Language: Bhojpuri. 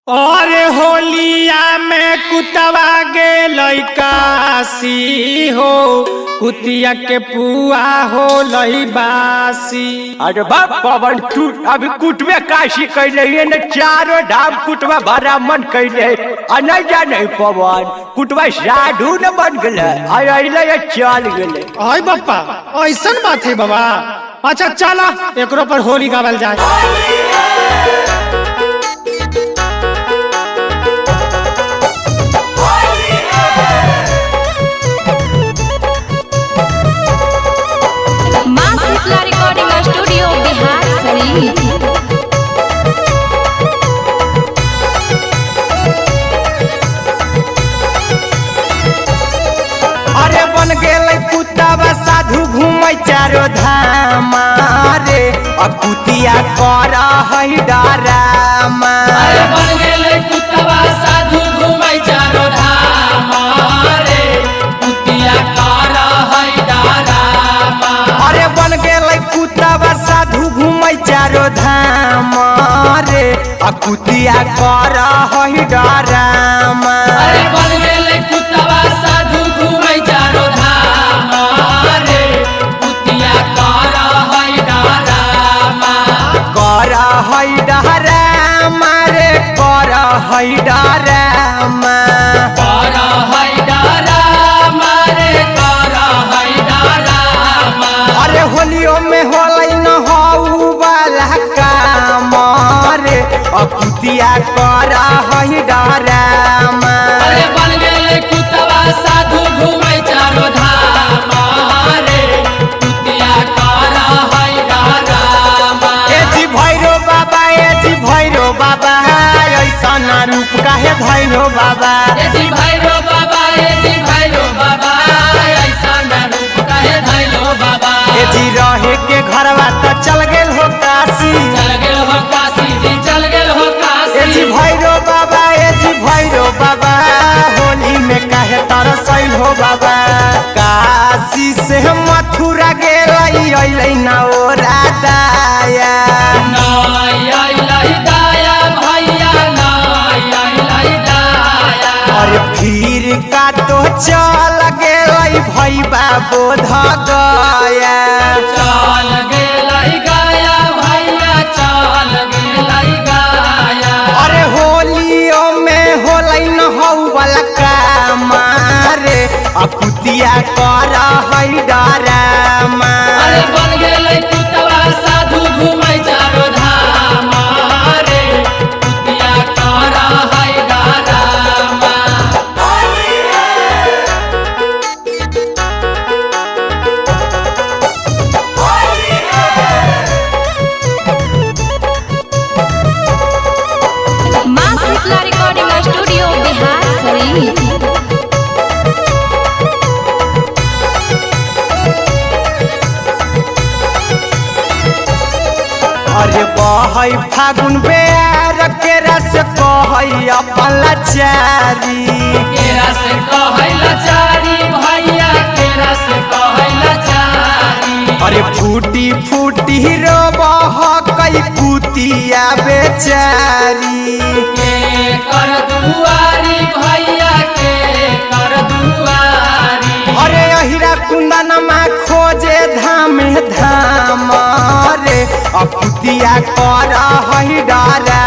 अरे होलिया में कुतवा गेल काशी हो, कुतिया के पुआ हो लई बासी। अरे बाप पवन तू अभी कुटवे काशी कैले न चारों धाम कुटवा भरा मन कैले नहीं जाने पवन कुटवा साधु न बन गए अले चल गए। अय बप्पा ऐसन बात है बाबा। अच्छा चला एकरो पर होली गावल जाए। Recording studio Bihar Sharif. अरे बन गेल कुत्ता साधु घूमे चारो धाम रे कुतिया कर है डरामा। अरे बन गेल कुत्ता साधु घूमे चारो धाम रे कुतिया कर है डरामा। अरे बन गेल कुत्ता साधु घूमे चारो धाम रे कुतिया कर है डरामा। अरे बन गेल कुत्ता साधु घूमे चारो धाम रे कुतिया कर है डरामा। कर है डरामा रे कर है डरामा। कर है डरामा रे कर है डरामा। अरे होलियो में होलै न हऊ वाला काम रे कुतिया कर है डरामा। अरे बन गेल कुत्ता साधु घूमे चारो धाम रे कुतिया कर है डरामा। ए जी भैरो बाबा ए जी भैरो बाबा ऐसन रूप काहे धैरो बाबा। ए जी भैरो बाबा ए जी भैरो बाबा ऐसा रूप काहे धैलो बाबा। ए जी रहे के घरवा त चल गेल हो काशी। चल गेल हो काशी जी चल गेल हो ए जी काशी। भैरो बाबा ए जी भैरो बाबा होली में काहे तरसैल हो बाबा। काशी से मथुरा गेल अइलै ना ओरा दाया। नाय आइलै दाया भैया नाय आइलै दाया। अरे फिर का तो चल गेल भैबा बोध गया। चल गेलै गाया भैया चल गेलै गाया। अरे होलियो में होलै न हौ वाला काम रे कुतिया कर है डरामा। अरे बन गेलै कुत्ता साधु घूमे चारो धाम रे कुतिया कर है drama. Recording studio Bihar Sharif. अरे बहै फागुन बेर के रस कहै अपन लाचारी। केरा से कहै लाचारी भैया केरा से कहै लाचारी। अरे फूटी फूटी रो बहकै कुतिया बेचारी। के कर दुआरी भैया के कर दुआरी। अरे अहिरा कुंदनमा खोजे धाम धाम रे कुतिया कर है डरा।